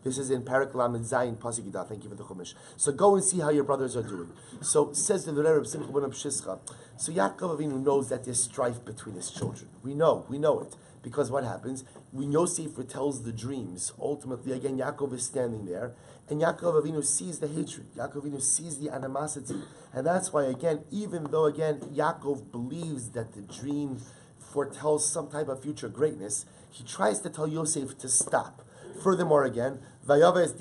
This is in Parak Lamed Zayin Pasuk Yudal. Thank you for the chumash. So go and see how your brothers are doing. So says the Rebbe of Simcha Bunim Shischa. So Yaakov Avinu knows that there's strife between his children. We know it. Because what happens? When Yosef retells the dreams, ultimately, again, Yaakov is standing there, and Yaakov Avinu sees the hatred. Yaakov Avinu sees the animosity. And that's why, again, even though, again, Yaakov believes that the dream foretells some type of future greatness, he tries to tell Yosef to stop. Furthermore, again, Yaakov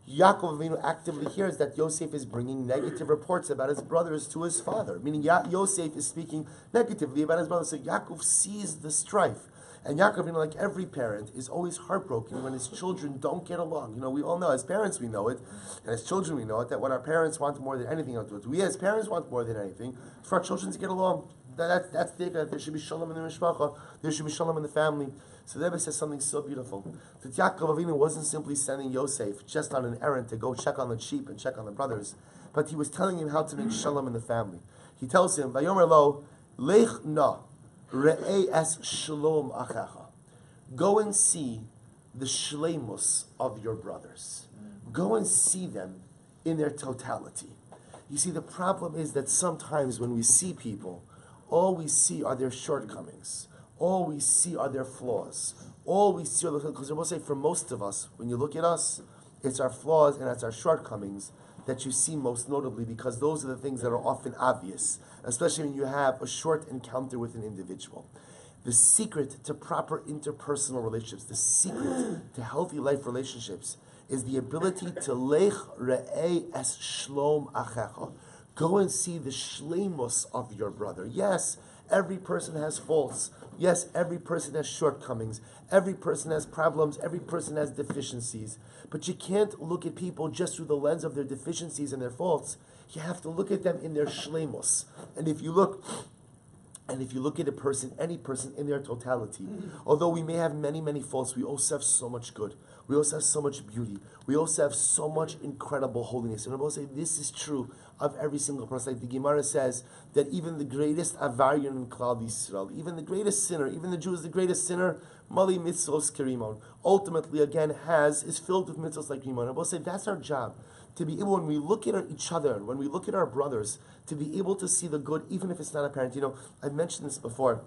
Avinu actively hears that Yosef is bringing negative reports about his brothers to his father, meaning Yosef is speaking negatively about his brothers. So Yaakov sees the strife. And Yaakov, like every parent, is always heartbroken when his children don't get along. We all know, as parents we know it, and as children we know it, that what our parents want more than anything else, what we as parents want more than anything, for our children to get along. That's there should be shalom in the mishpacha, there should be shalom in the family. So the Rebbe says something so beautiful. That Yaakov Avinu wasn't simply sending Yosef just on an errand to go check on the sheep and check on the brothers, but he was telling him how to make shalom in the family. He tells him, Vayomer lo, lech na, re'ei es shalom achacha. Go and see the shleimus of your brothers. Go and see them in their totality. You see, the problem is that sometimes when we see people, all we see are their shortcomings. All we see are their flaws. All we see are because I will say for most of us, when you look at us, it's our flaws and it's our shortcomings that you see most notably, because those are the things that are often obvious, especially when you have a short encounter with an individual. The secret to proper interpersonal relationships, the secret to healthy life relationships, is the ability to lech re'ei es shlom achecha. Go and see the shleimus of your brother. Yes, every person has faults. Yes, every person has shortcomings. Every person has problems. Every person has deficiencies. But you can't look at people just through the lens of their deficiencies and their faults. You have to look at them in their shleimus. And if you look at a person, any person in their totality, although we may have many, many faults, we also have so much good. We also have so much beauty. We also have so much incredible holiness. And I will say this is true of every single person. Like the Gemara says that even the greatest avaryan in Klal Yisrael, even the greatest sinner, even the Jew is the greatest sinner, Mali mitzvos kerimon, ultimately again is filled with mitzvos like Rimon. I will say that's our job. To be able, when we look at each other, when we look at our brothers, to be able to see the good, even if it's not apparent. I've mentioned this before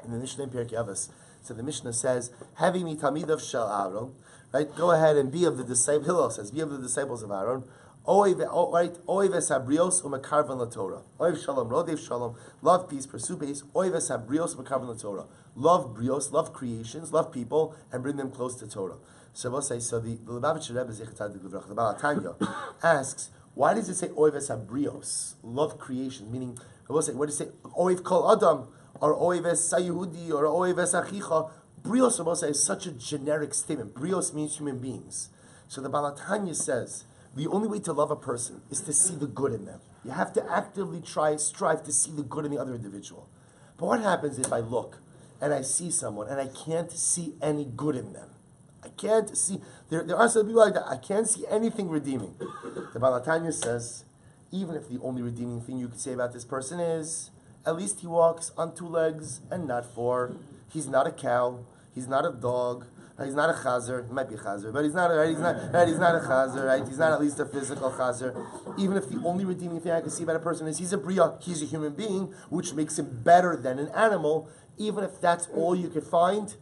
in the Mishnah in Pirkei Avos. So the Mishnah says, having me Talmidav shel Aaron, right? Go ahead and be of the disciples. Hillel says, be of the disciples of Aaron. Oiv esabrios umekarvan laTorah. Oiv shalom, rodev shalom. Love peace, pursue peace. Oiv esabrios umekarvan laTorah. Love brios, love creations, love people, and bring them close to Torah. So we'll say, so the Lubavitcher Rebbe the Baal Tanya asks, why does it say oiv esabrios, love creation? Meaning, I will say, what does it say? Oiv kol adam, or oiv es sayehudi, or oiv es achicha. Brios, I will say, is such a generic statement. Brios means human beings. So the Baal Tanya says, the only way to love a person is to see the good in them. You have to actively strive to see the good in the other individual. But what happens if I look and I see someone and I can't see any good in them? I can't see, there are some people like that, I can't see anything redeeming. The Baal Tanya says, even if the only redeeming thing you could say about this person is, at least he walks on 2 legs and not 4. He's not a cow, he's not a dog, he's not a chazer. He might be a chazer, but he's not a chazer, right? He's not at least a physical chazer. Even if the only redeeming thing I can see about a person is he's a bria, he's a human being, which makes him better than an animal. Even if that's all you could find,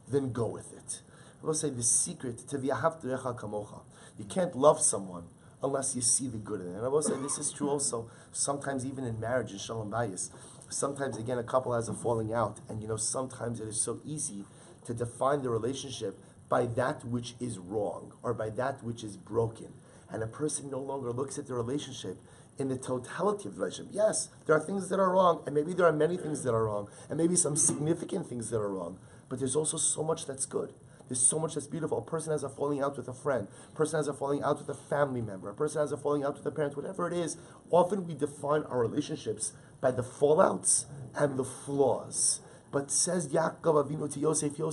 then go with it. I will say the secret to v'ahavterecha kamocha. You can't love someone unless you see the good in it. And I will say this is true also sometimes even in marriage in shalom bayis. Sometimes again a couple has a falling out, and sometimes it is so easy to define the relationship by that which is wrong or by that which is broken. And a person no longer looks at the relationship in the totality of the relationship. Yes, there are things that are wrong, and maybe there are many things that are wrong, and maybe some significant things that are wrong, but there's also so much that's good. There's so much that's beautiful. A person has a falling out with a friend. A person has a falling out with a family member. A person has a falling out with a parent. Whatever it is, often we define our relationships by the fallouts and the flaws. But says Yaakov Avinu to Yosef, you're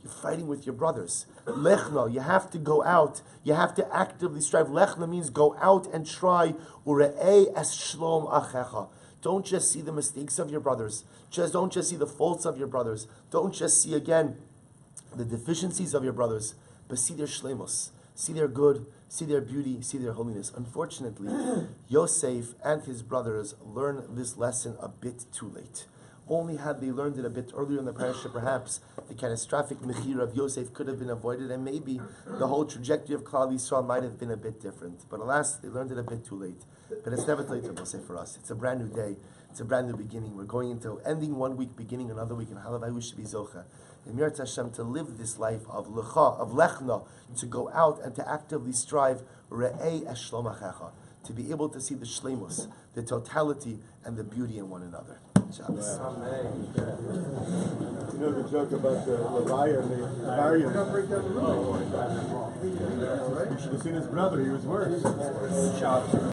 fighting with your brothers. Lechna, you have to go out. You have to actively strive. Lechna means go out and try. Ure'ei es shlom achecha. Don't just see the mistakes of your brothers. Don't just see the faults of your brothers. Don't just see, again, the deficiencies of your brothers, but see their shleimus, see their good, see their beauty, see their holiness. Unfortunately, Yosef and his brothers learned this lesson a bit too late. Only had they learned it a bit earlier in the parasha, perhaps the catastrophic mechira of Yosef could have been avoided, and maybe the whole trajectory of Klal Yisrael might have been a bit different. But alas, they learned it a bit too late. But it's never too late to say for us. It's a brand new day. It's a brand new beginning. We're going into ending one week, beginning another week, and halavai we should be zocha. In Mir Hashem, to live this life of lecha, of lechna, to go out and to actively strive re'ei es shlom achecha, to be able to see the shleimus, the totality, and the beauty in one another. Shabbos. You know the joke about the Levi and the Bavarian? You should have seen his brother, he was worse.